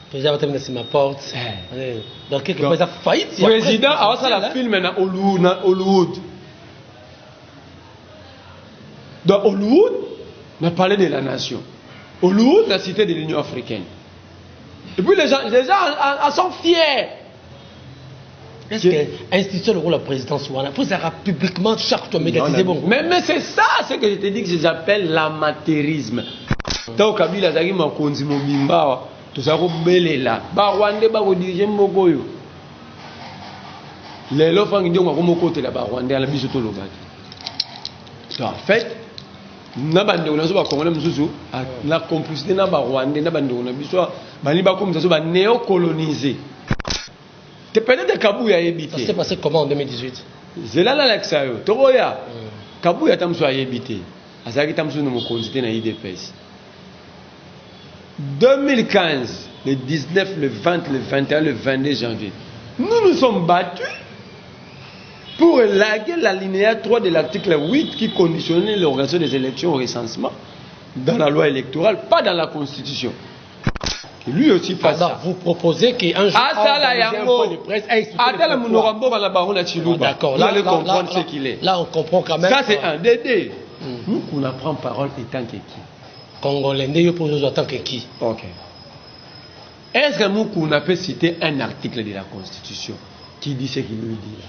président va terminer sur ma porte. Donc quelque part ça faillite. Président a ça la film na Hollywood. Dans Hollywood, on a parlé de la nation. Hollywood, la cité de l'Union africaine. Et puis les gens sont fiers. Est-ce que institution le rôle de la présidence pour ça publiquement chaque fois médiatisé bon. Mais c'est ça ce que je te dis que j'appelle l'amateurisme. Tant Kabila zaki makonzi mobimba to za ko belela ba Rwanda ba ko diriger mboko yo. Lelo fangi ndio ngako mokote la ba Rwanda la biso to lobaki. En fait, na bande on a so ba Congolais mususu la complicité na ba Rwanda na bande on a biso bani ba comme ça so ba néocoloniser. C'est peut-être Kabuya habité. Ça s'est passé comment en 2018? C'est là l'Alexa. Toroya. Kabuya tamso a habité. Azaki tamso no mokonzité na IDPS. 2015, le 19, le 20, le 21, le 22 janvier, nous nous sommes battus pour élaguer l'alinéa 3 de l'article 8 qui conditionnait l'organisation des élections au recensement dans la loi électorale, pas dans la Constitution. Lui aussi passe ça. Vous proposez qu'un jour un point de presse d'accord, là, comprendre ce qu'il est. Là, on comprend quand même. Ça, c'est un DD. Nous, qu'on apprend parole étant que qui? Congolais, ne pose en tant que qui? Ok. Est-ce que nous, qu'on a pu citer un article de la Constitution qui dit ce qu'il lui dit là?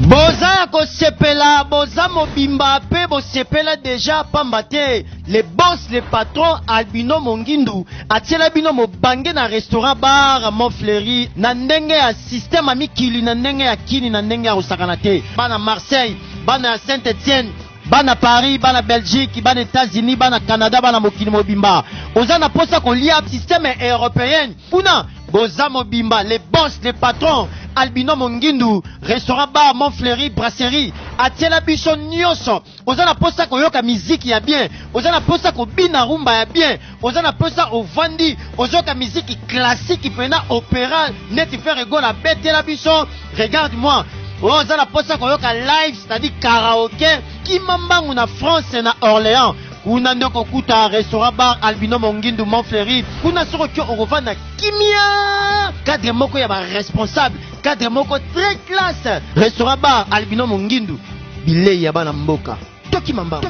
Boza ko sepela, boza mobimba pe bo sepela déjà pambate. Les boss, les patrons Albino Mongindu atiela bino mo bange na restaurant bar Montfleury na ndenge ya système amikili na ndenge ya kini na ndenge ya usakana te. Bana Marseille, bana Saint-Étienne, bana Paris, bana Belgique, bana États-Unis, bana Canada, bana mokili mobimba. Oza na posa ko lia système européen. Kuna boza mobimba, les boss, les patrons Albino Mongindu, restaurant bar Montfleury, brasserie, atiela biso nyonso. Oza na posa ko yoka musique ya bien, oza na posa ko bina rumba ya bien, oza na posa o vandi, ozoka musique classique pena opéra, neti faire rigola betela biso. Regarde-moi. Oza na posa ko yoka live, c'est-à-dire karaoké, ki mambangu na France na Orléans. Kuna ndoko kuta restaurant bar Albino Mongindu Montfleury. Kuna soko kyo orovana kimia. Cadre moko ya ba responsable, cadre moko très classe. Restaurant bar Albino Mongindu. Bilei ya bana mboka. Toki mamba.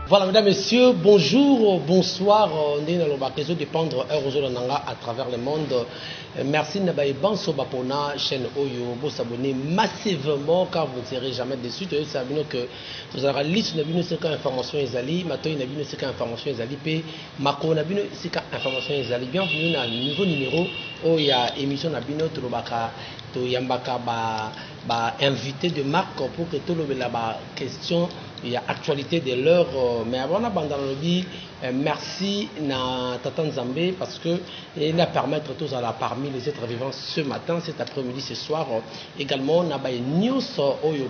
Voilà, mesdames, messieurs, bonjour, bonsoir. On est dans le réseau de Pendre Nanga à travers le monde. Merci Nabaye Banso Bapona, chaîne Oyo, vous s'abonnez massivement car vous ne serez jamais déçus. Vous savez que vous avez la liste de information Ezali, Mato Nabino c'est information Ezali, P, Mako Nabino c'est information Ezali. Bienvenue dans le nouveau numéro où il y a émission Nabino Turobaka, Toyambaka, invité de marque pour que tout le monde ait question. Il y a actualité de l'heure, mais avant d'abandonner le vie, merci à Tata Nzambé parce que il a permettre tous à la parmi les êtres vivants ce matin, cet après-midi, ce soir. Également, on a des news Oyo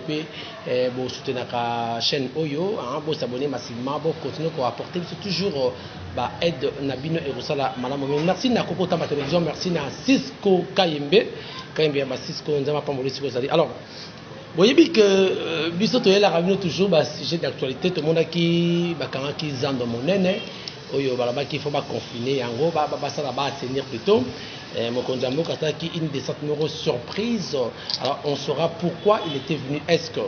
pour soutenir la chaîne Oyo, pour s'abonner massivement, pour continuer à apporter toujours aide Nabino et Roussala Madame. Merci à Coco Tama Télévision, merci à Cisco Kayembe, Cisco Nzama Pamboli Cisco Zali. Alors, vous voyez que Bissot est là, toujours sujet d'actualité, tout le monde qui zande mon nez, qui faut confiner, en gros, ça va tenir plutôt. Mokonzambo Kataki, une descente numéro surprise. Alors, on saura pourquoi il était venu. Est-ce que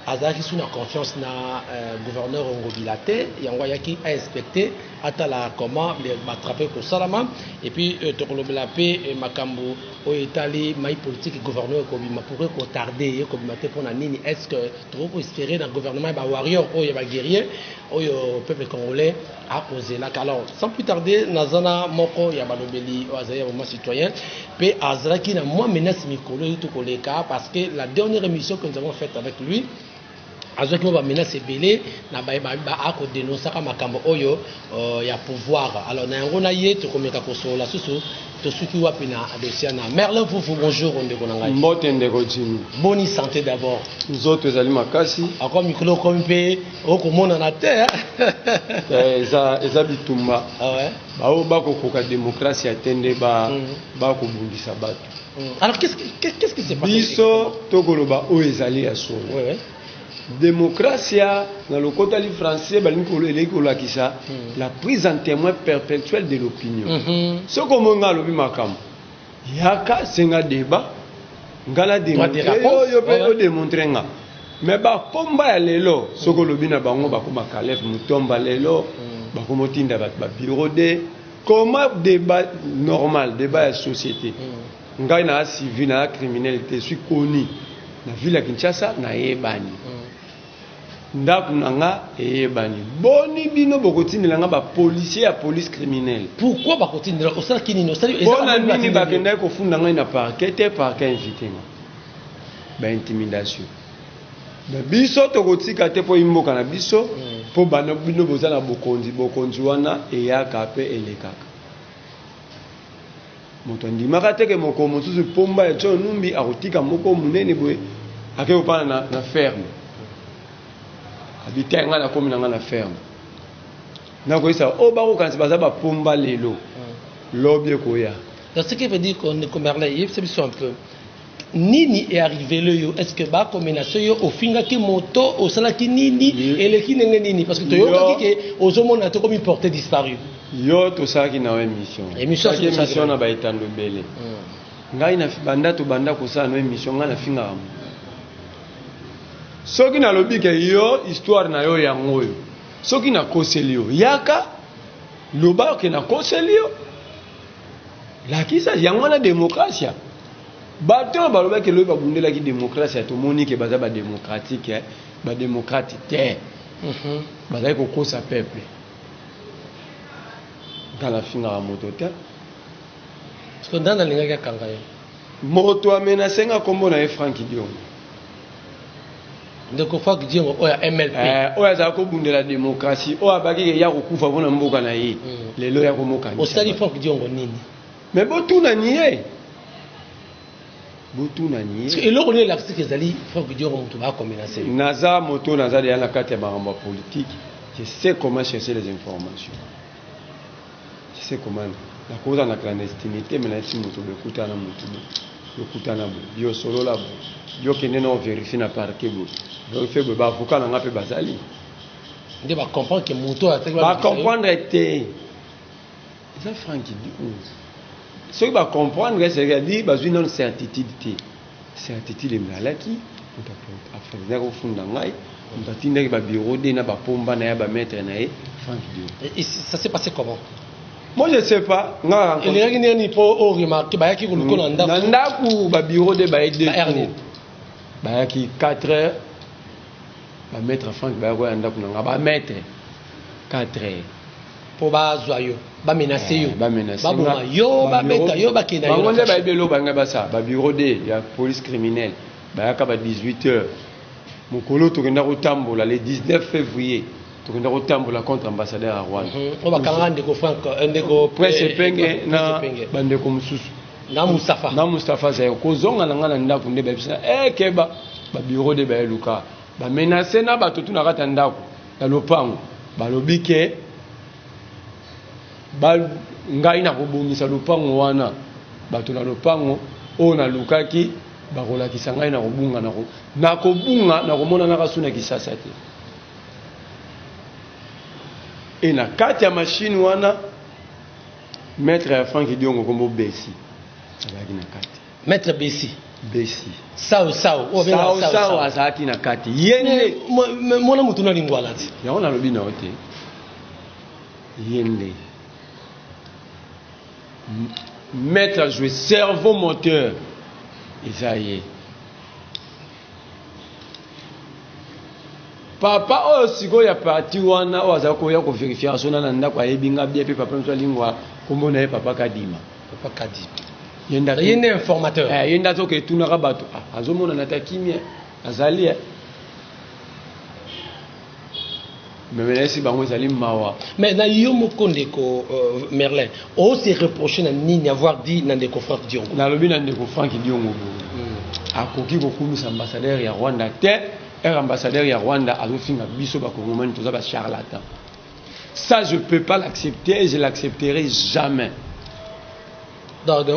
Azaki sous la confiance na gouverneur Ngobilate, Yangwayaki a inspecté, atala comment m'attraper pour Salama, et puis Tokolobelape, Makambo, au Italie, maï politique gouverneur Kobima, pourquoi qu'on tardait, Kobimate pour la nini, est-ce que trop espérer dans le gouvernement, warrior, il y a guerrier, au peuple congolais a posé là. Alors, sans plus tarder, Nazana Moko, Yabalobeli, Azaya, moment citoyen, puis Azraki n'a moins menacé Mikolo, tout Koleka, parce que la dernière émission que nous avons faite avec lui, Azaki va menacer belé na ba ako dénoncer ka makambo oyo ya pouvoir. Alors na ngona ye to komeka ko sola susu to suki wapi na adesiana. Merlin Foufou, bonjour on de konanga. Mbote ndeko jimi. Bonne santé d'abord. Nous autres ezali makasi. Ako mikolo kompe oko mona na terre. Eza bitumba. Ah ouais. Ba o ba ko koka démocratie atende ba ko bungisa bato. Alors qu'est-ce qui s'est passé? Biso tokoloba o ezali ya solo. Ouais. démocratie dans le côté français la prise en témoin perpétuelle de l'opinion. Ce qu'on a lobi makam yaka senga débat ngala démontrer nga mais ba pomba ya lelo soko lobi na bango bakoma Calef Mutomba lelo bakoma tinda ba bureau de comment débat normal débat ya société ngai na civil na criminalité suis connu na ville ya Kinshasa na yebani ndaku nanga eyebani boni bino bokotindela nga ba policier ya police criminelle. Pourquoi bakotindela osala kinino osali bona nini bakenda ko funda ngai na parquet te parquet invité nga ba intimidation ba biso to kotika te po imboka na biso po bana bino bozala bokonzi wana eyaka pe elekaka moto ndimaka teke moko mosusu pomba ya tso numbi akotika moko munene boye akeko pana na ferme habiter nga na komi na ferme na ko isa o ba ko kansi baza ba pomba lelo lobie koya. Ce qui veut dire qu'on est comme Merlin, c'est un peu nini est arrivé le yo, est-ce que ba combination yo au finga ki moto au sala ki nini et le ki nenge nini parce que to yo ki ozomona to comme porté disparu yo to sa ki na émission na ba etando bele ngai na banda to banda ko sa no émission nga na finga am soki na lobi ke yo histoire na yo ya ngoyo soki na koselio yaka loba ke na koselio la kisa yango na démocratie bato baloba ke loba bundela ki démocratie to monique baza ba démocratique ba démocratique te baza ko kosa peuple dans la finga ya moto te parce que dans la linga ya kanga yo moto amena senga kombo na Frank Diongo ndeko Frank Diongo oya MLP oya za ko bundela démocratie oya baki ya ko kufa bona mboka na ye lelo ya ko moka o sali Frank Diongo nini mais botuna nié botuna nié parce que eloko ni l'article ezali Frank Diongo moto ba komenase naza moto naza de la carte ya makambo politique je sais comment chercher les informations je sais comment la cause dans la clandestinité mais là si moto bekutana moto bekutana bio solo la bio kende na vérifier na parquet bo vérifier ba avocat na ngape bazali nde ba comprendre que moto a ba comprendre te ça Frank Diongo ce qui va comprendre, c'est qu'il dit qu'il y a une certitude. Certitude est malaki. On a fait au fond d'angai. On a dit qu'il y a un bureau, il y a un pomba, il y a un maître, et ça s'est passé comment? Moi je ne sais pas. Il y a une remarque qu'il y a un bureau de 4 heures. Le maître Franck, il y a un maître 4 heures. Pour bazoyo ba menacer yo ba boma yo ba beta yo ba kena yo ba belo banga basa ba bureau de ya police criminelle ba yaka ba 18h mokolo to kenda ko tambola le 19 février to kenda ko tambola contre ambassadeur à Rwanda on ba kanga ndeko Frank ndeko presse penge na bandeko mususu na Mustafa za ko zonga na ngana ndako nde ba bisa keba ba bureau de ba luka ba menacer na ba totu na kata ndako ya lopango ba lobike ba ngai na kobomisa lopango wana bato na lopango o na lukaki bakolakisa ngai na kobunga na kobunga na komona na kasuna kisasa te et na kati ya machine wana maître ya Frank Diongo kombo Bessi azaki na kati maître Bessi sao azaki na kati yende mona mutu na lingwala ti yango na lobi na ote yende mettre à jouer cerveau moteur Isaïe papa oyo siko ya parti wana oyo aza koya ko vérifier sona na ndako ayebinga bien pe papa mso lingwa kombo na ye papa Kadima yenda informateur yenda to ke tunaka bato azomona na takimia azali mais na yo mokondeko Merlin on se reproche na nini avoir dit na ndeko Frank Diongo na lobi na ndeko Frank Diongo akoki kokumisa ambassadeur ya Rwanda te ambassadeur ya Rwanda azofinga biso ba kongomani toza ba charlatan ça je peux pas l'accepter et je l'accepterai jamais Donc,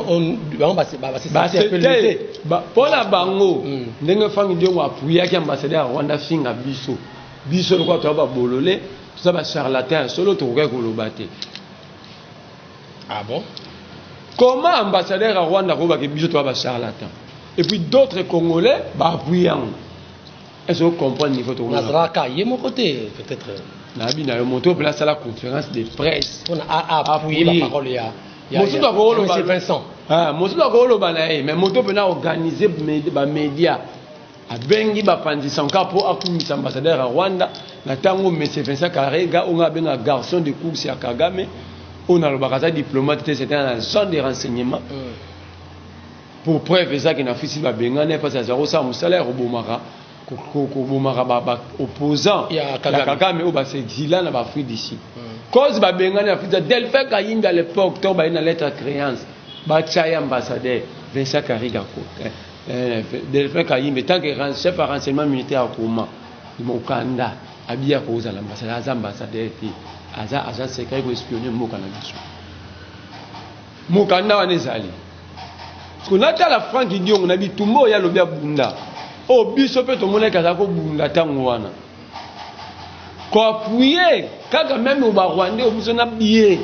pour la bango, ndenge fangi dio appuyer qui ambassadeur Rwanda finga biso le quoi tu vas bololé, tout ça va charlatan solo to ko lobate. Ah bon? Comment ambassadeur à Rwanda ko ba ke biso to va charlatan? Et puis d'autres Congolais ba appuyer. Est-ce que vous comprenez niveau to? Nazraka, il est mon côté peut-être. Nabi na yo monto place à la conférence de presse. On a appuyé la parole il y a M. Vincent. Ah, Monsieur Lagolo banae, mais moto pena organiser ba média. A bengi ba pandisa encore pour akumisa ambassadeur à Rwanda, na tango M. Vincent Karega, on a benga garçon de course à Kagame, on a le bakaza diplomate, c'était un zone de renseignement. Pour preuve ça qu'il n'a fait si ba benga ne pas à 0 ça mon salaire au Bomara. Bomara ba opposant ya Kagame ou ba s'exila na ba Afrique d'ici. Cause ba benga na Afrique Delphin Kayimba à l'époque, to ba une lettre de créance. Bachaya ambassadeur Vincent Kariga Delphin Kayimbe tant que chef de renseignement militaire à Kouma Mokanda abia cause à l'ambassadeur az ambassadeur aza agent secret pour espionner Mokanda biso Mokanda wanezali parce que nata la Franck Dion on a dit tumbo ya lobia bunda o biso pe to mona kaza ko bunda tango wana ko appuyer kaka même au Rwanda biso na bié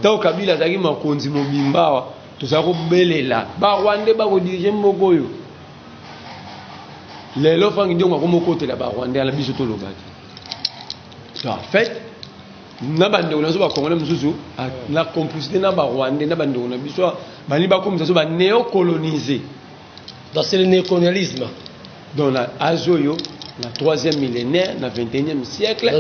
tant Kabila zaki makonzi mobimbawa toza ko belela ba Rwanda ba ko diriger mboko yo lelo fangi ndio ko mokote la ba Rwanda la biso to lobaki en fait na bande on ba Congolais mususu na complicité na ba Rwanda na bande on biso bani ba komisa so ba néocoloniser dans le néocolonialisme dans la azoyo la 3e millénaire, le 21e siècle.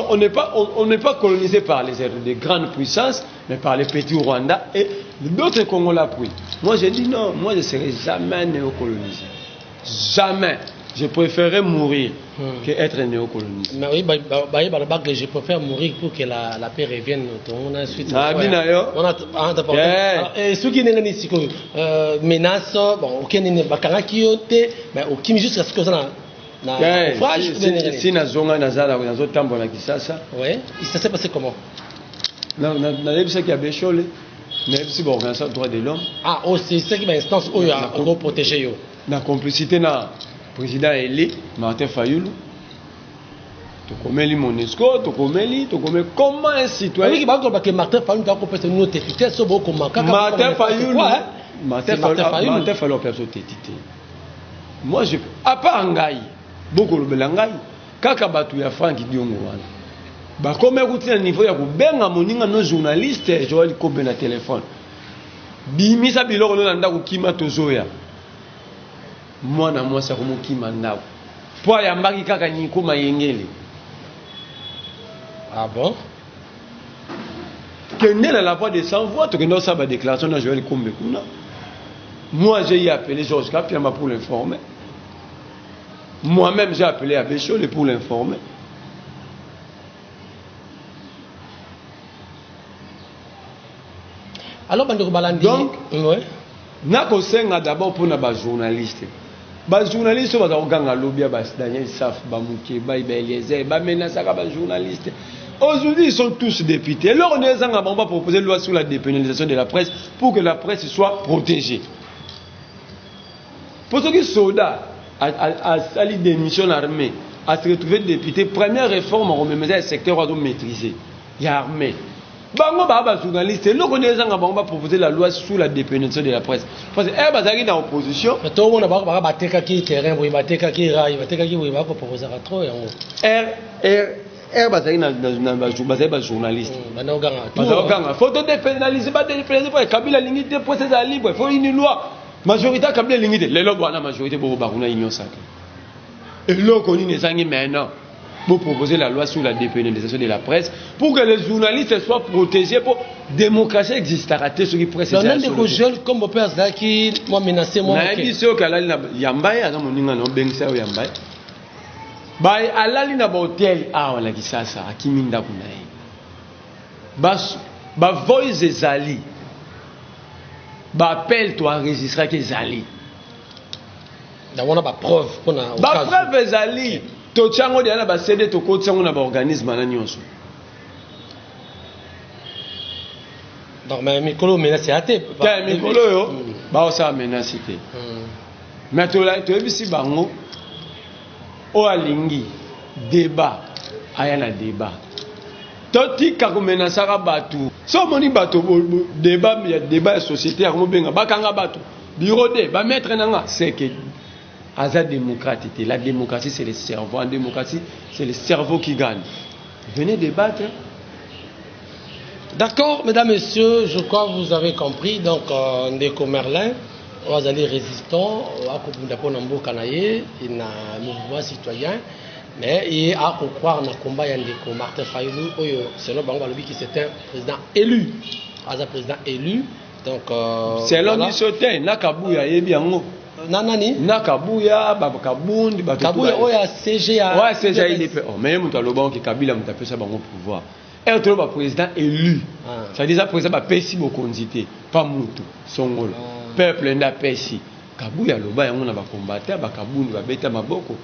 On n'est pas colonisé par les grandes puissances, mais par les petits Rwandais et d'autres Congolais pris. Moi, j'ai dit non, moi, je ne serai jamais néocolonisé. Jamais. Je préférerais mourir qu'être néocolonisé. Mais oui, je préfère mourir pour que la paix revienne. On a ensuite. Et ceux qui n'ont pas menace, bon, aucun n'est pas mais aucun jusqu'à ce que ça si na zonga nazala na zotambola kisasa. Ouais, ça s'est passé comment? Na lebisa ki abeshole. Na lebisa ba organisation droit de l'homme. Ah, oh, c'est ça qui va instance où il y a pour protéger yo. Na complicité na président Eli Martin Fayulu. Tokomeli Monesco, tokomeli comment un citoyen. Oui, parce que Martin Fayulu a compris nous tétité so beaucoup manquant. Martin Fayulu perso tétité. Moi je à part ngai beaucoup le belangai kaka batu ya Franck Diongo wana. Ba comme écouter à niveau ya ko benga moninga no journaliste Joël Kobe na téléphone. Bimisa biloko no nda ko kima tozoya. Mwana mwasa ko mokima ndako. Po ya mbaki kaka nyiko mayengele. Ah bon? Que n'est la voix de sans voix que nous ça va déclaration de Joël Kobe kuna. Moi j'ai appelé Georges Kapiamba pour l'informer. Moi-même j'ai appelé Abéchole pour l'informer. Alors donc ouais. Nako senga d'abord pour na ba journaliste. Ba journaliste ba oganga lobia ba Daniel Saf ba Muke ba Eliezer ba menace ka ba journaliste. Aujourd'hui ils sont tous députés. Alors on est en va proposer une loi sur la dépénalisation de la presse pour que la presse soit protégée. Pour ceux qui sont soldats à salir des missions armées, à se retrouver député, première réforme, on remet le secteur à maîtriser. Il y a armée. Bango baba journaliste, le connaissant on va proposer la loi sur la dépénalisation de la presse. Parce que bazaki dans opposition. Mais tout le monde va bateka qui terrain, va bateka qui rail, bateka qui va proposer à trop bazaki na journaliste. Banoganga. Faut dépénaliser, pas dépénaliser pour Kabila lingi de procès à libre, faut une loi. Majorité Kabila lingi de les lois na majorité pour bakuna union sacrée. Et là qu'on y est maintenant. Pour proposer la loi sur la dépénalisation de la presse, pour que les journalistes soient protégés, pour démocratie existera ce qui presse. Non, même des jeunes comme mon père qui m'a menacé moi. Na dit ce qu'elle a yambaye à mon ninga no bengsa yambaye. Bay alali na ba hotel wala kisasa akiminda kunaye. Ba voice ezali. Ba appel to enregistrer que ezali. D'abord ba preuve pour na. Ba preuve ezali. To chango dia na ba CD to ko tsango na ba organisme na nyonso. Donc, mais Mikolo menace à te. Mikolo yo, bah ça menace te. Mais tu l'as, tu as vu si bango, o alingi débat, ayana débat. Toti kako menace à batu. So moni batu débat, il y a débat société à benga, bakanga batu. Bureau de, ba mettre nanga, c'est que la démocratie, la démocratie c'est le cerveau, en démocratie c'est le cerveau qui gagne. Venez débattre. D'accord, mesdames, messieurs, je crois que vous avez compris. Donc, Ndeko Merlin, vous allez résistant à Kopundapon Nambo Kanaye, il y a un mouvement citoyen, mais il y a à croire dans le combat de Martin Fayulu, c'est le Bangalobi qui c'est un président élu. Un président élu. Donc, c'est l'homme qui sautait, Nakabouya, Yebiango. Nanani Nakabuya, Babakabundi, Kabuya, Oya, CGA. Ouais, CGA, il est fait. Mais il y a un qui Kabila, il a fait ça pour pouvoir. Et un président élu. C'est-à-dire que le président a beaucoup de pas Moutou, Songolo. Peuple n'a pas ici. Kabuya, il a combattu, Bakabundi, il a beaucoup.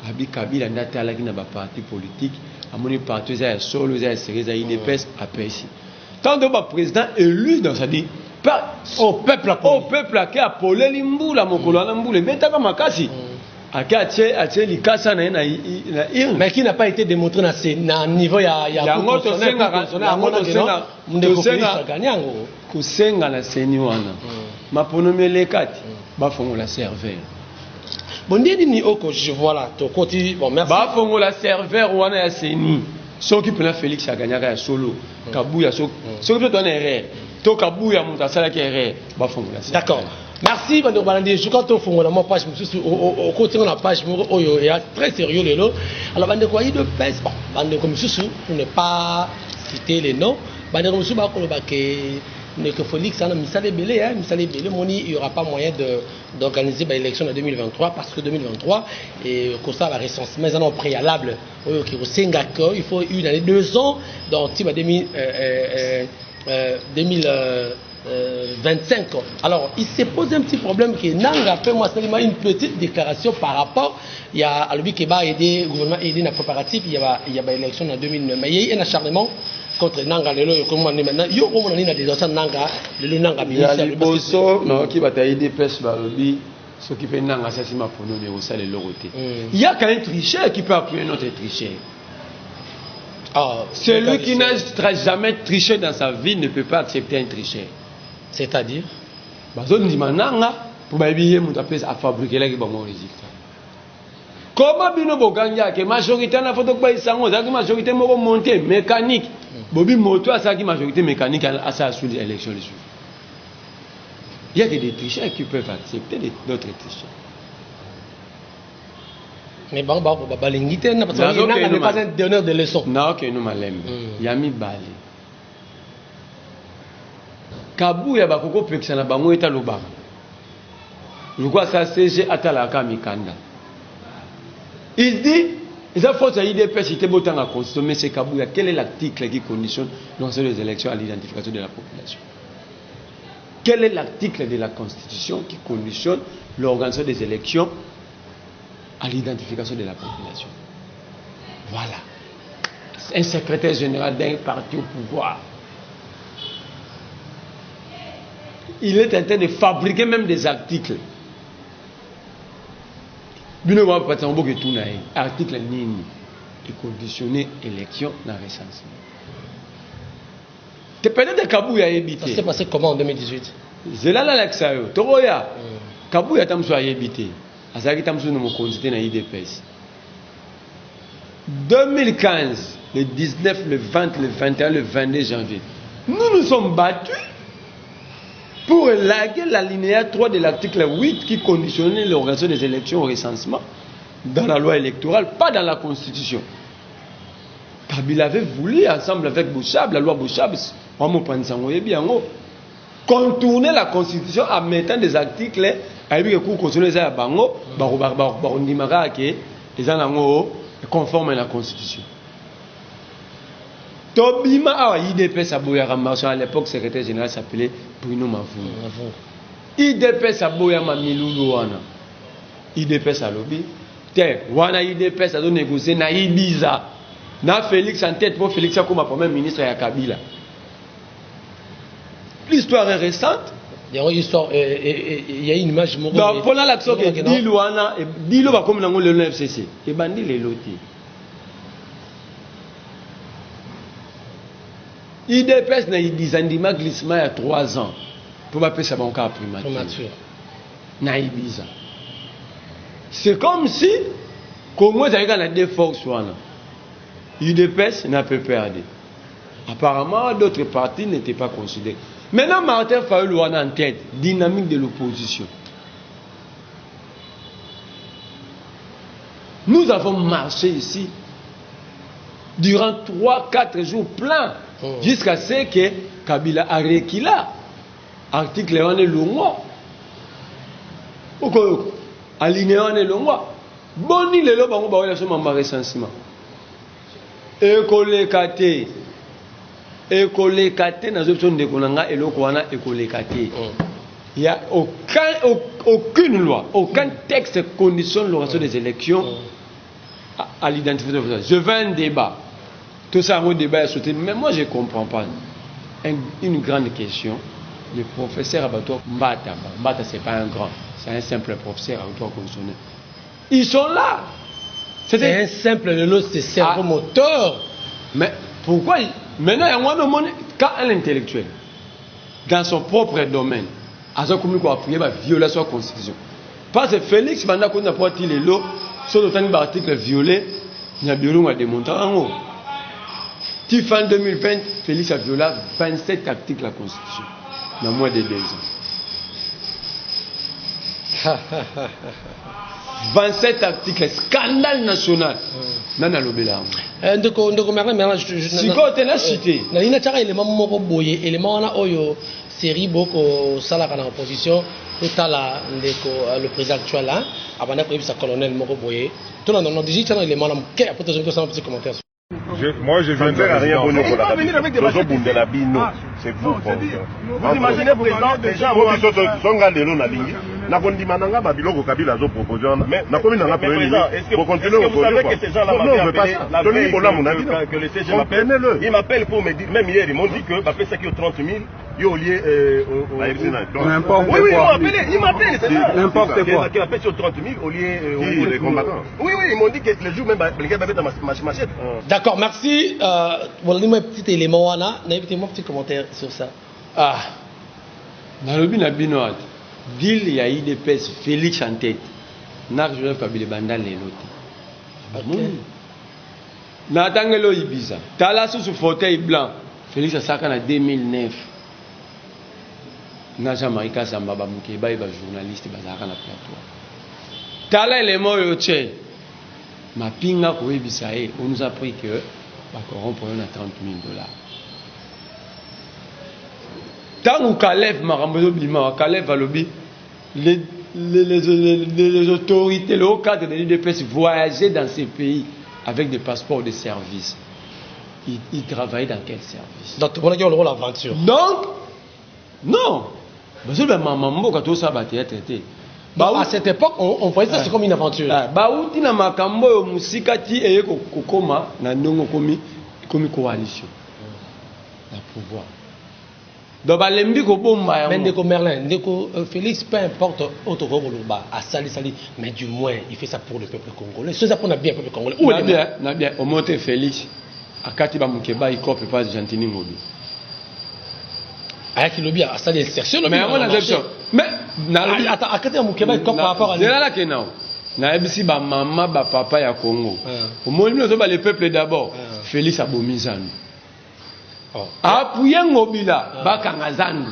Abi Kabila n'a pas de parti politique. À mon parti, il y a solo, il y a série, il y a IDPS, à Pessi. Tant que président élu, dans sa dit, au peuple qui a polé l'imboula, mon colonel l'imboula, mais t'as comme Makasi. Mais qui n'a pas été démontré dans ce niveau, il y a un autre ceux qui prennent Félix a gagné à solo, Kabouya, ceux qui prennent erreur, to Kabouya monta sala qui erreur, bah font la. D'accord. Merci Bando Balandi. Je compte au fond de ma page, au côté de la page, il y a très sérieux les lots. Alors Bando quoi, il de pèse, Bando comme Soussou, pour ne pas citer les noms, Bando comme Soussou, que Félix a Missale Belé, il n'y aura pas moyen d'organiser l'élection en 2023 parce que 2023 et ça va recensement mais en préalable il faut une année 2 ans donc 2025. Alors il se pose un petit problème que Nanga fait moi seulement une petite déclaration par rapport il y a Alobi Keba aider le gouvernement aider la préparatif il y a l'élection en 2009 mais il y a un acharnement contre Nanga lelo comment on est maintenant yo comment on est dans des anciens Nanga lelo Nanga ministre le bosso non qui va aider pêche Balobi ce qui fait Nanga ça c'est ma pour nous mais au sale l'oroté il y a quand même tricheur qui peut appuyer notre tricheur. Celui qui n'a jamais triché dans sa vie ne peut pas accepter un tricheur. C'est-à-dire bazon dit Nanga pour bailler mon tapé à fabriquer là qui va mon résultat. Comment bino boganja que majorité na photo ba isango za majorité moko monter mécanique bobi moto à ça qui majorité mécanique à ça sur l'élection les jours. Il y a des tricheurs qui peuvent accepter d'autres tricheurs. Mais bon balingite na parce que Nanga n'est pas un donneur de leçons. Non que nous malem. Yami Bali. Kabuya bakoko pekisa na bango eta lobaka. Je crois ça c'est atala ka mikanda. Il dit, il a fait l'IDPS, il était beau à consommer ces Kabouya. Quel est l'article qui conditionne l'organisation des élections à l'identification de la population? Quel est l'article de la Constitution qui conditionne l'organisation des élections à l'identification de la population? Voilà. Un secrétaire général d'un parti au pouvoir. Il est en train de fabriquer même des articles. Article nini et conditionner élection dans recensement. Tu peux être Kabouya évité. Ça s'est passé comment en 2018? C'est là l'Alexayo. Toroya. Kabouya tamso a évité. Azaki tamso no mo consulter na IDPS. 2015, le 19, le 20, le 21, le 22 janvier. Nous nous sommes battus pour élaguer l'alinéa 3 de l'article 8 qui conditionnait l'organisation des élections au recensement dans la loi électorale, pas dans la Constitution. Kabila avait voulu, ensemble avec Bouchab, la loi Bouchab, contourner la Constitution en mettant des articles conformes à la Constitution. Tobima a IDPS à Boyarama, à l'époque, secrétaire général s'appelait Bruno Mavou. IDPS à Boyama Miloulouana. IDPS à lobby. Te, wana IDPS a négocié na Ibiza. Na Félix en tête pour Félix comme premier ministre à Kabila. l'histoire est récente. Il y a une image. Donc, pendant l'action que Dilo va comme dans le FCC. Et bandi les lotis. IDPS n'a eu des andiments glissement il y a 3 ans. Pour pas payer ça bon cas primature. Na Ibiza. C'est comme si, Congo a eu des forces. IDPS n'a pas perdu. Apparemment, d'autres partis n'étaient pas considérés. Maintenant, Martin Fayulu est en tête, dynamique de l'opposition. Nous avons marché ici durant 3-4 jours pleins, jusqu'à ce que Kabila a reculé. Article 1 est long. Alinéa 1 est long. Boni le loba ngo ba wala so mamba recensement. Ekolekate dans option de konanga eloko wana ekolekate. Il n'y a aucune loi, aucun texte conditionne l'organisation des élections à l'identification. Je veux un débat. Tout ça, un débat est sauté. Mais moi, je ne comprends pas. Une grande question. Le professeur Abato Mbata, ce n'est pas un grand, c'est un simple professeur abato constitutionnel. Ils sont là. C'est un simple c'est cerveau moteur. Mais pourquoi maintenant, il y a un quand un intellectuel, dans son propre domaine, a appuyé la violation de la Constitution. Parce que Félix, maintenant qu'on a porté les lots, sur le temps d'article violé, il y a bureau à démontrer en haut. Fin 2020, Félix a violé 27 articles de la Constitution. Dans moins de 2 ans. 27 articles, scandale national. Nana Lobela. Ndoko Merlin, si côté la cité. Na ina tchaka élément moko boye, élément wana oyo série boko sala kana opposition, totala ndeko le président actuel là, abana ko sa colonel moko boye. Tout le monde dit tchana élément na ke après je vais faire un petit commentaire. Moi, je viens de rien bonne pour la bino. C'est vous. Vous imaginez, président, déjà, moi, je suis un de l'on a ligne. Na kondimananga babiloko Kabila zo proposition mais na komi nanga premier pour continuer au projet que ces gens-là m'ont appelé que le CG m'appelle il m'appelle pour me dire même hier ils m'ont dit que après ça qui au 30 000 yo lié n'importe quoi il m'appelle c'est ça n'importe quoi qui appelle sur 30 000 au lié les combattants oui ils m'ont dit que le jour même les gars avaient dans machette. D'accord, merci. Voilà un petit élément wana na un petit commentaire sur ça. Na lobi na binoat Dil y a eu des pèses Félix en tête. N'a je Kabila Banda les lotis. Natangelo Ibiza. Tala sous fauteuil blanc. Félix a saqué en 2009. N'a jamais qu'à Sambaba Mukeba et journaliste bazaka na plateau. Tala élément yoche. Ma pinga ko Ibiza on nous a appris que ba corrompre on a $30,000. Tant que Caleb Marambozo Bima, Caleb Alobi, les autorités, le haut cadre de l'UDPS voyageaient dans ces pays avec des passeports de service. Ils travaillaient dans quel service? Donc, vous avez le rôle d'aventure. Donc, non. Parce que maman, quand tout ça va être traité. À cette époque, on voyait ça comme une aventure. Baouti na makambo musikati eye kokoma na ndongo komi coalition. La pouvoir. Donc, mais Ndeko Merlin, Ndeko Félix, peu importe, à Sali, mais du moins, il fait ça pour le peuple congolais. C'est ça qu'on a bien le peuple congolais. Où est bien, bien, au monte Félix, à Katiba Mukeba, il copie pas de Gentini Mobi. Ah, qui lobby à Sali, c'est mais on a des choses. Mais, attends, à Katiba Mukeba, il copie par rapport à lui. C'est là que non. Na ebisi ba maman ba papa ya Congo. Au moins nous sommes les peuples d'abord. Félix Abomizano. Appuyer Ngobila bakanga zandu.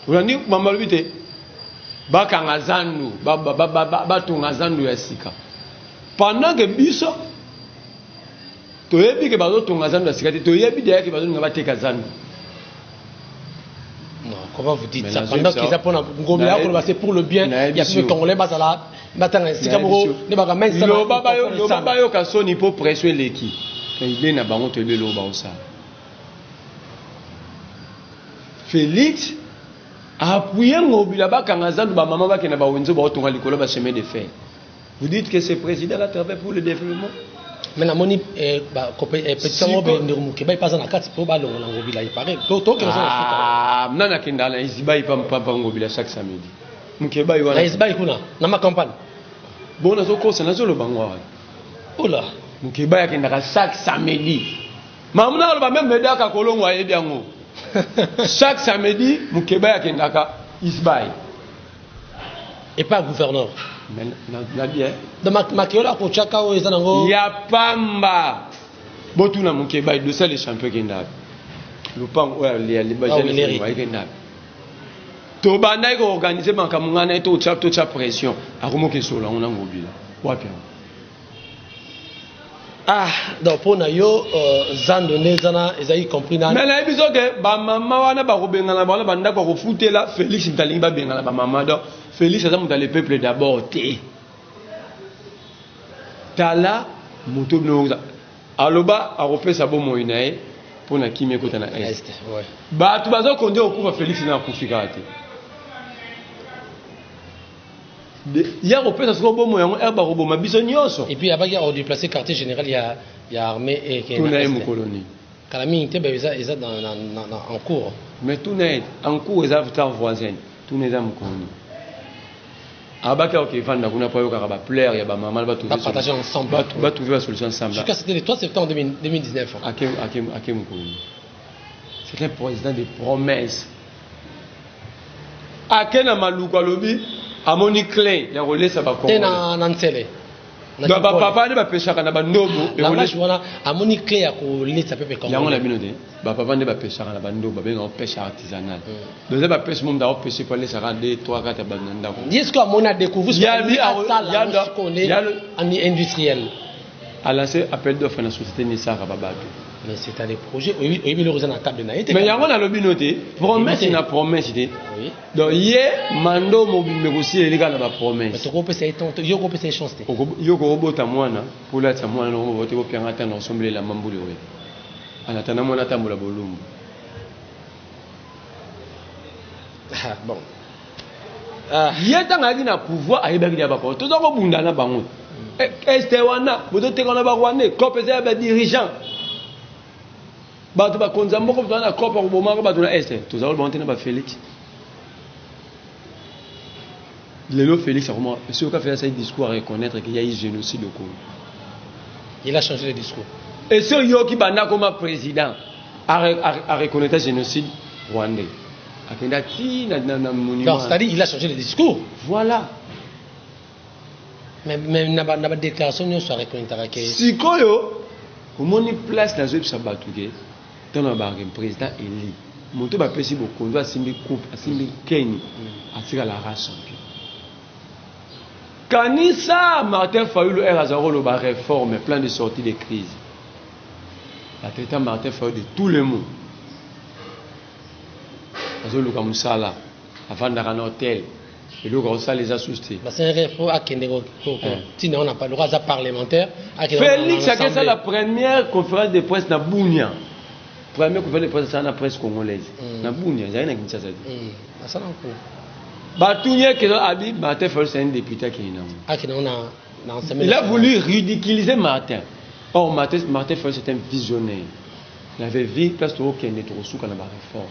Ulani mama lubite bakanga zandu batunga zandu ya sika. Pendant que biso toyebi ke bazo tunga zandu ya sika toyebi derrière ke bazo ngaba teka zandu. Non, comment vous dites ça? Pendant qu'ils apprennent Ngobila c'est pour le bien, il y a plus de Congolais basala batanga sika moko ne baka ça. Lo baba yo kasoni pour presser l'équipe. Il n'a pas monté le loba ça. Félix a appuyé Ngobila bakangazandu ba maman ba kena ba wenzo ba otunga likolo ba chemin de fer. Vous dites que ce président a travaillé pour le développement? Mais la moni petit mobe ndumuke ba ipaza na kati po ba longo na ngobila ipare to ke ah nana kindala iziba ipampa ngobila chaque samedi mukeba iwana iziba ikuna na ma campagne bona zokosa nazo lo bangwa ola mukeba yakindaka chaque samedi mamuna lo ba même meda ka kolongwa yebi yango chaque samedi mukeba yakindaka iziba et pas gouverneur. Na bien. De makiola ko chaka o ezanango. Ya pamba. Botuna mukeba de ça les champions kenda. Lupang o les bajele wa kenda. To banda ko organiser banka mungana to cha pression. Akomo ke sola on ngobila. Wapi. Ah, donc pour na yo zando nezana ezai compris na. Mais la biso ke ba mama wana ba ko bengana ba banda ko futela Félix Mtalingi ba bengana ba mama do. Félix a dans le peuple d'abord. Tala, Moutou Nouza. Aloba a refait sa bonne moïnae pour na kimi kota na est. Bah, tu vas qu'on dit au coup Félix na kufikate. Il y a refait sa bonne moïnae, herba robo ma bisonioso. Et puis il y a déplacé quartier général, il y a armée et qui est en colonie. Kalami était en cours. Mais tout n'est en cours et ça voisin. Tout n'est en colonie. Abaka ok fanda kuna pa yoka ba plaire ya ba mama ba trouver partager ensemble ba trouver la solution ensemble. Jusqu'à c'était le 3 septembre 2019. Akem c'est un président de promesses. Akena maluka lobi amoni clé ya relais ça ba ko. Tena nansele. Donc papa ne ba peshaka na ba ndobo et relais wana amoni clé ya ko leta pepe comme. Yango na binote. Ba papa ne ba peshaka na ba ndobo ba benga pêche artisanale. Donc ba pêche mom da pêcher pour les 2 3 4 ba nda ko. Est-ce que on a découvert il y a en industriel. A lancé appel d'offres na société Nisara Babado. Mais c'est un des projets oui le rejoindre en table de naïté. Mais yango na lobi noté promesse na promesse idée. Oui. Donc yé mando mobimbe aussi elika na ba promesse. Mais to ko pesa etonto yo ko pesa chance té. Yo ko robota mwana pour la ta mwana no bote ko pianga ta na ensemble la mambule we. Ana tana mwana tambola bolumbu. Ah bon. Yé tanga na pouvoir ayebaki ya bako. To ko bunda na bango. Este wana boto te kona ba wana ko pesa ba dirigeant. Bato ba konza mboko na kopa ko bomaka bato na este to za bonte na ba Félix lelo Félix a comment ce qu'a fait ça discours à reconnaître qu'il y a eu génocide au Congo. Il a changé le discours. Et ce yoki bana comme président a reconnaître génocide rwandais. Akenda ti na monument. C'est-à-dire il a changé le discours. Voilà. Mais na ba déclaration nous soit reconnaître que sikoyo komoni place na zo sabatuke. Dans le président élu, mon tour va passer beaucoup. On doit assumer coupe, assumer Kenny, assurer la race. Kanisa Martin Fayulu est Razaro le réforme, plan de sortie de crise. La traitant Martin Fayulu de tout le monde. Azolo comme ça là, avant d'aller en hôtel, et le gros ça les a souscrits. C'est un réforme à Kendego. Sinon on n'a pas le droit à parlementaire. Félix a fait ça la première conférence de presse na Bounia. Premier conférence de presse na presse congolaise. Na Bounia, j'ai rien à Kinshasa. Ça n'a pas. Batounia qui a dit Martin Fayulu c'est un député qui est il a voulu ridiculiser Martin. Or Martin Fayulu c'est un visionnaire. Il avait vu place au Kenya trop sous quand la réforme.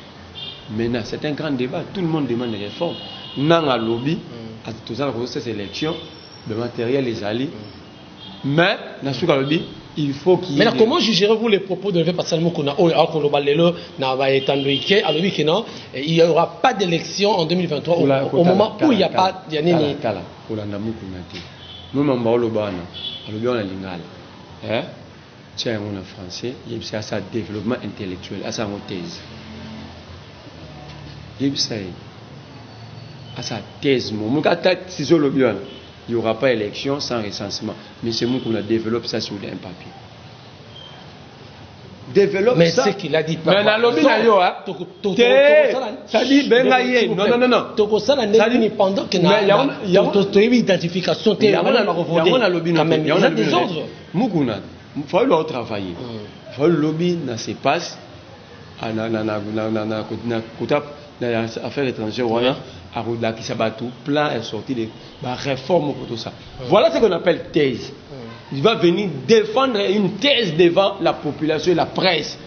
Maintenant c'est un grand débat. Tout le monde demande des réformes. Nanga lobby à tout ça ces élections, le matériel les alliés. Mais na souka lobby il faut qu'il. Mais comment jugerez-vous les propos de Levé Pascal Mukuna au Kolobalelo na ba etandoike à lobby que non il n'y aura pas d'élection en 2023 au moment où il n'y a pas Yanini Tala Kolanda Mukuna ti. Nous mamba olobana lobby on a lingala. Tiens on en français, il y a ça développement intellectuel, à sa thèse. Il y a à sa thèse mon kata si zo lobby il n'y aura pas élection sans recensement. Mais c'est nous qu'on a développé ça sur un papier. Développe mais ça. Mais c'est qu'il a dit. Mais dans le lobby, ça dit, ben non. Ça dit, pendant que il y a une identification. Il y a un lobby. Il y a des ordres. Moukouna, il faut le travailler. Il faut le lobby, ça se passe. Affaires étrangères, qui s'abattent, plan est sorti de réforme pour tout ça. Voilà ce qu'on appelle thèse. il va venir défendre une thèse devant la population et la presse.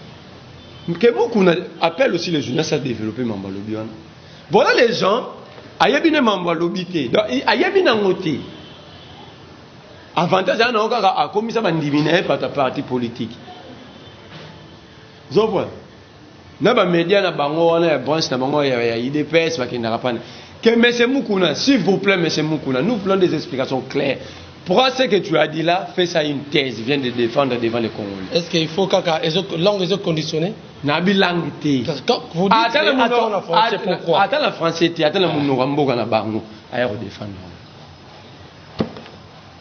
Que beaucoup appellent aussi les journalistes à développer Mamba Lobby. Voilà les gens, ayebine Mamba Lobby te, ayebine ngote. Avantage à nous à comme ça bandiminer par ta parti politique. Zobwa. Na ba média na bango wana ya branche na bango ya IDPS bakina pas. Que monsieur Mukuna, s'il vous plaît monsieur Mukuna, nous voulons des explications claires. Pourquoi ce que tu as dit là, fais ça une thèse, viens de défendre devant les Congolais. Est-ce qu'il faut que langue est conditionnée? Nabi langue té. Quand vous dites attends la français, pourquoi? Attends la français té, attends la mounourambo na bango, ailleurs défendre.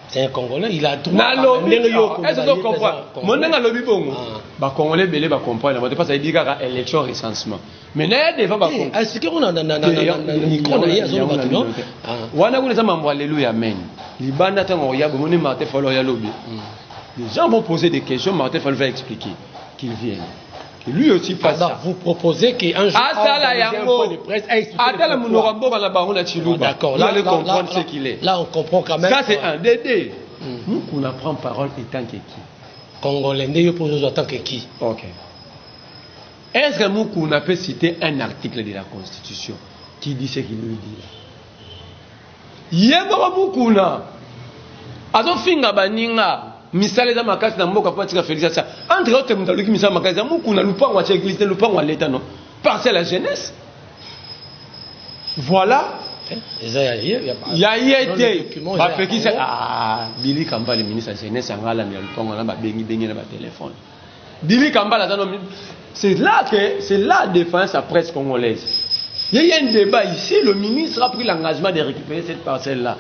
C'est un Congolais, il a droit. Est-ce que tu comprends? Mon nègre lobby bongo. Ba Congolais belé ba comprendre, mais pas ça dit qu'à élection recensement. Mais n'est devant ba comprendre. Est-ce que on a micro na ya zone batuno? Wana kuna sama mbo alléluia amen. Libanda tango ya bo moni Martin Fayulu ya lobby. Les gens vont poser des questions, Martin Fayulu va expliquer qu'il vienne. Que lui aussi fasse ça. Vous proposez qu'un jour un point de presse a expliqué. D'accord, là, comprendre ce qu'il est. Là, on comprend quand même. Ça, c'est un DD. Nous, qu'on apprend parole étant que qui? Congolais, ne pose en tant que qui? Ok. Est-ce que nous, qu'on a pu citer un article de la Constitution qui dit ce qu'il lui dit? Yéba Mukuna. Azo finga baninga. Misale za makasi na mboka kwa tika Félix ça entre autres mutaluki misala makasi muku na lupango wa église lupango wa l'état non parce la jeunesse voilà il y a été ba peki ça Billy Kamba le ministre de la jeunesse ngala na lupango na ba bengi na ba téléphone Billy Kamba là c'est là défense à presse congolaise. Il y a un débat ici, le ministre a pris l'engagement de récupérer cette parcelle là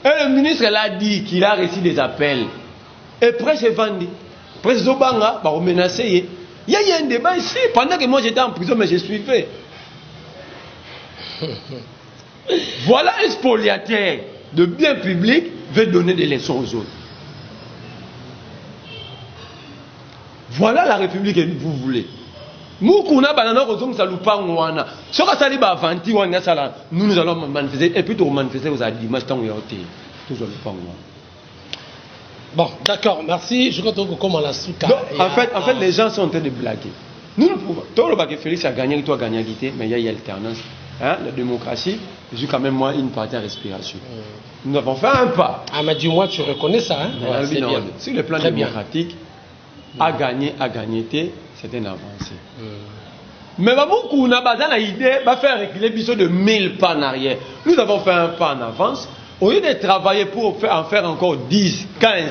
et le ministre l'a dit qu'il a reçu des appels. Et presse est vendue. Presse Zobanga va menacer. Il y a eu un débat ici. Pendant que moi j'étais en prison, mais je suivais. Voilà un spoliateur de biens publics veut donner des leçons aux autres. Voilà la République que vous voulez. Mukuna banana kozong salupangwana. Soka sali ba vanti wana sala. Nous allons manifester et puis tout manifester aux dimanche tant yoté. Toujours le pangwana. Bon, d'accord, merci. Je crois que comment la souka. En fait, les gens sont en train de blaguer. Nous ne pouvons. Toi, le bac Félix a gagné, toi gagné, mais il y a alternance. Hein, la démocratie, j'ai quand même moi une partie à respiration. Nous avons fait un pas. Ah, mais du moins, tu reconnais ça, hein? Ouais, c'est bien. Sur le plan démocratique, à gagner, c'est une avancée. Mais beaucoup n'a pas l'idée de faire reculer biso de 1000 pas en arrière. Nous avons fait un pas en avance. Au lieu de travailler pour en faire encore 10, 15,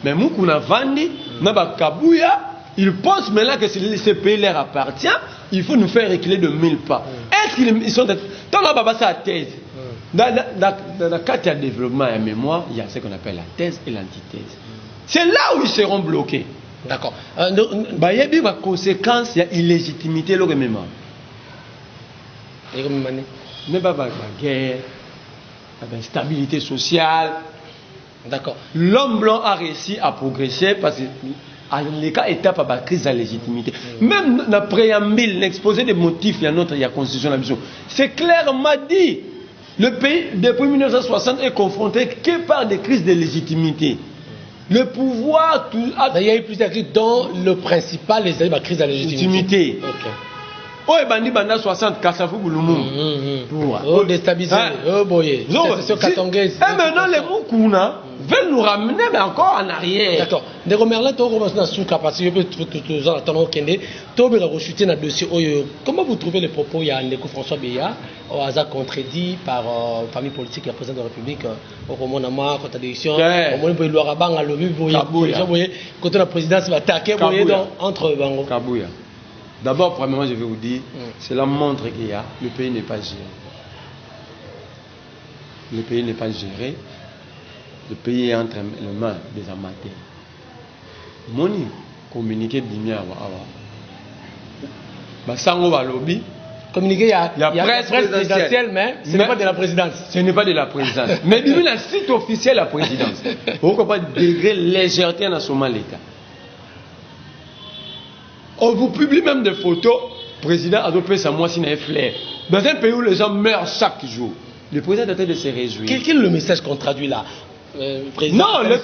mais beaucoup n'a vendu, n'a pas Kabouya, ils pensent maintenant que ce pays leur appartient, il faut nous faire reculer de 1000 pas. Est-ce qu'ils sont... Dans la baba, ça thèse. Dans la carte de développement et mémoire, il y a ce qu'on appelle la thèse et l'antithèse. C'est là où ils seront bloqués. D'accord. Il y a des conséquences, il y a illégitimité, le mémoire. Mais pas la guerre. Stabilité sociale. D'accord. L'homme blanc a réussi à progresser parce que les cas étape à la crise de la légitimité. Même dans le préambule, l'exposé des motifs, il y a la constitution de la vision. C'est clairement dit. Le pays, depuis 1960, est confronté que par des crises de légitimité. Le pouvoir... Il y a eu plusieurs crises, dont le principal, la crise de la légitimité. Okay. Oh, et bandi banda 60 Kassafou Boulumou. Oh, déstabilisé. Oh, boyé. C'est Katongais. Et maintenant, les Moukouna veulent nous ramener, mais encore en arrière. D'accord. Des Romerla, tu as commencé à souka parce que tu as attendre Kende. Tu as rechuté dans le dossier. Comment vous trouvez les propos? Il y a Ndeko François Beya, au hasard contredit par la famille politique et la présidente de la République, au Romonama, contre l'élection. Au moins, il y a Rabang, le Boye. Quand la présidence va attaquer, entre Bango. Kabouya. D'abord, premièrement, je vais vous dire, cela montre qu'il y a, le pays n'est pas géré. Le pays n'est pas géré. Le pays est entre les mains des amateurs. Moni, communiqué d'Imia Awa. Sango Balobi. Communiqué, il y a presse présidentielle, mais ce n'est pas de la présidence. Ce n'est pas de la présidence. Mais il y a un site officiel de la présidence. Pourquoi pas degré légèreté dans son l'État? On vous publie même des photos. Le président a adopté sa moitié dans les flair. Dans un pays où les gens meurent chaque jour, le président est en train de se réjouir. Quel est le message qu'on traduit là? Non, le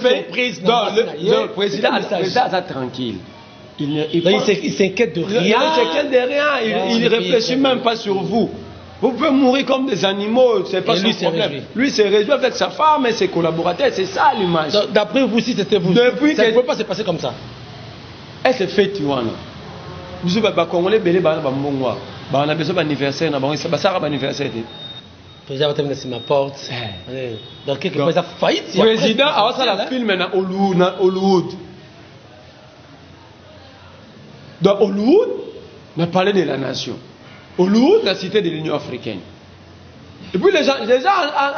président est tranquille. Il s'inquiète de rien. Il s'inquiète de rien. Il ne réfléchit même pas sur vous. Vous pouvez mourir comme des animaux, c'est pas son problème. Lui se réjouit avec sa femme et ses collaborateurs, c'est ça l'image. D'après vous, si c'était vous, ça ne peut pas se passer comme ça. Elle se fait tuer. Vous savez, les Congolais, on a besoin d'anniversaire, on a besoin d'anniversaire. Le président va terminer sur ma porte. Donc, quelque chose a failli. Le président a fait la film à Hollywood. Dans Hollywood, on a parlé de la nation. Hollywood, la cité de l'Union africaine. Et puis les gens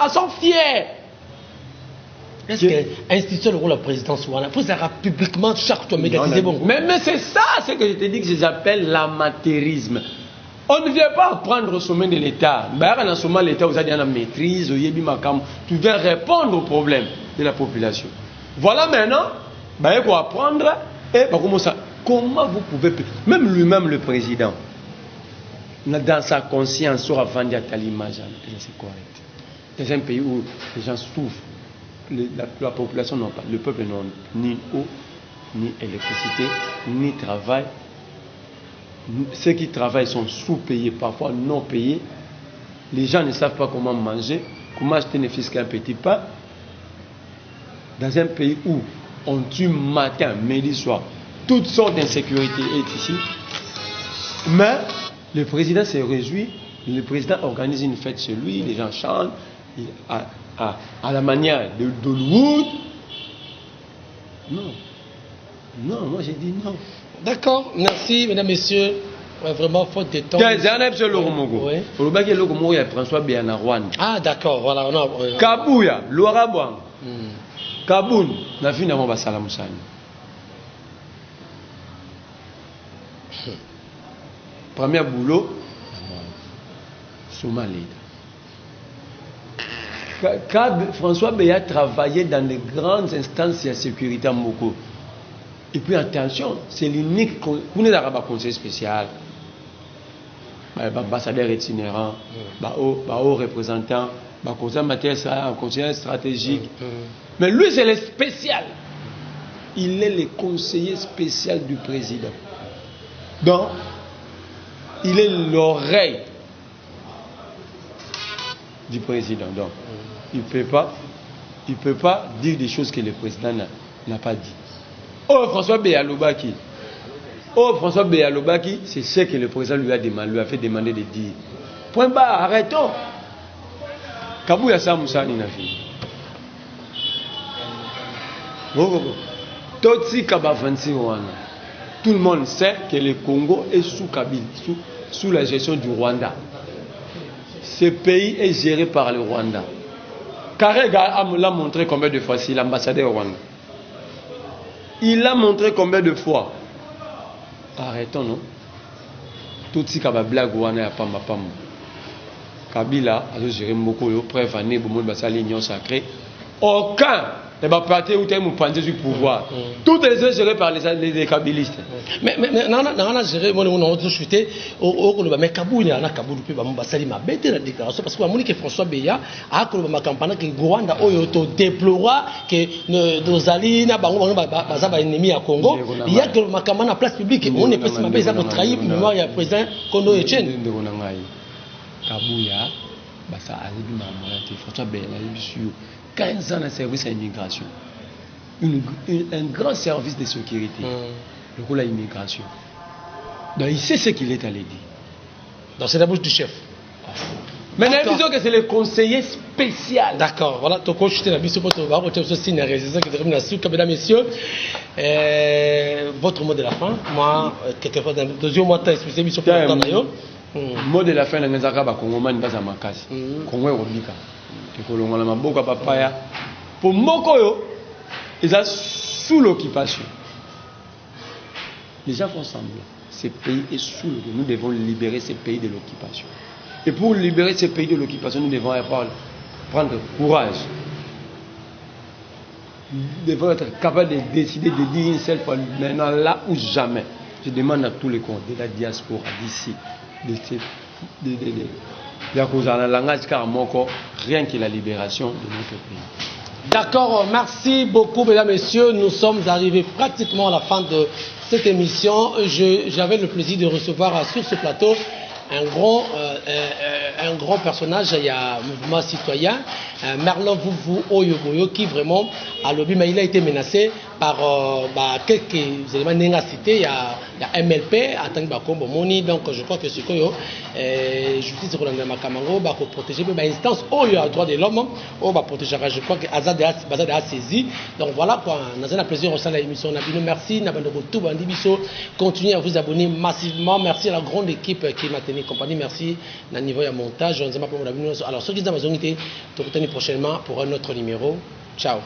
sont fiers. Est-ce qu'instituer le rôle de la présidence, vous avez publiquement chaque fois médiatisé bon. Mais c'est ça, ce que je te dis que j'appelle l'amateurisme. On ne vient pas prendre au sommet de l'État. Dans ce moment, l'État vous a dit la maîtrise, tu viens répondre aux problèmes de la population. Voilà maintenant, il faut apprendre et comment vous pouvez. Même lui-même, le président, dans sa conscience, sur avant d'être à l'image, c'est correct. Dans un pays où les gens souffrent, la population n'a pas, le peuple n'a ni eau, ni électricité, ni travail. Ceux qui travaillent sont sous-payés, parfois non payés. Les gens ne savent pas comment manger, comment acheter ne fût qu'un petit pain. Dans un pays où on tue matin, midi, soir, toutes sortes d'insécurité est ici. Mais le président se réjouit, le président organise une fête chez lui, les gens chantent à la manière de Hollywood. Non, moi j'ai dit non. D'accord, merci mesdames, messieurs. Vraiment, faute de temps. Ah, d'accord, voilà. Kabuya, Loarabouang. Kaboun, na vie n'a pas salam sani. Premier boulot, Somalie. François Beya travaillait dans les grandes instances de sécurité à Moko. Et puis attention, c'est l'unique. Vous n'êtes pas conseil spécial, ambassadeur itinérant, haut représentant, conseiller stratégique. Mais lui, c'est le spécial. Il est le conseiller spécial du président. Donc, il est l'oreille du président. Donc, il ne peut pas dire des choses que le président n'a pas dit. Oh, François Béalobaki. C'est ce que le président lui a fait demander de dire. Point barre, arrêtons. Kabouya Samoussani n'a fait. Tout le monde sait que le Congo est sous Kabila, sous la gestion du Rwanda. Ce pays est géré par le Rwanda. Karega l'a montré combien de fois, c'est l'ambassadeur Rwanda. Il l'a montré combien de fois. Arrêtons, non? Tout ce qui est blague Rwanda, Kabila a géré beaucoup, preuve année, l'union sacrée. Aucun ne va partir où tu es du pouvoir. Tout est géré par les kabilistes. Mais on a géré, on a chuté, mais Kabouya, on a Kaboul, puis on m'a bêté la déclaration parce que François Beya a colobé ma campagne que Rwanda a déploré que nos alliés n'ont ennemi à Congo. Il y a que ma campagne en place publique, on est pas si ma trahir mémoire à président Kondo Etienne. Kabouya, ça a dit François Beya, 15 ans de service à l'immigration. Un grand service de sécurité. Le coup de l'immigration. Donc il sait ce qu'il est allé dire. Donc c'est la bouche du chef. Maintenant, disons que c'est le conseiller spécial. D'accord, voilà, ton coach était la mission pour te voir, c'est ça qui termine la suite, mesdames, messieurs. Votre mot de la fin, moi, quelquefois, dans le deuxième mois, tu as expliqué mission pour le temps. Mot de la fin, la Nzaka, Congomani, Bazamakasi. Congo et Robika. Pour Mokoyo, ils sont sous l'occupation. Les gens font semblant. Ce pays est sous l'occupation. Nous devons libérer ce pays de l'occupation. Et pour libérer ce pays de l'occupation, nous devons prendre courage. Nous devons être capables de décider de dire une seule fois, maintenant, là ou jamais. Je demande à tous les comptes de la diaspora d'ici, rien que la libération de notre pays. D'accord, merci beaucoup mesdames et messieurs. Nous sommes arrivés pratiquement à la fin de cette émission. J'avais le plaisir de recevoir sur ce plateau un grand personnage, il y a un mouvement citoyen, Merlin Vouvou Oyoboyo, qui vraiment à l'objet, mais il a été menacé par quelques éléments n'est cités. Il y a MLP, en tant que Moni, donc je crois que ce que justice Rolanda Makamango va protéger les instances où il y a droit de l'homme, on va protéger. Je crois que Azad a saisi. Donc voilà quoi, nous avons un plaisir au sein de l'émission. Merci, continuez à vous abonner massivement. Merci à la grande équipe qui m'a tenu compagnie. Merci à niveau de montage. Alors ceux qui ont besoin de prochainement pour un autre numéro. Ciao.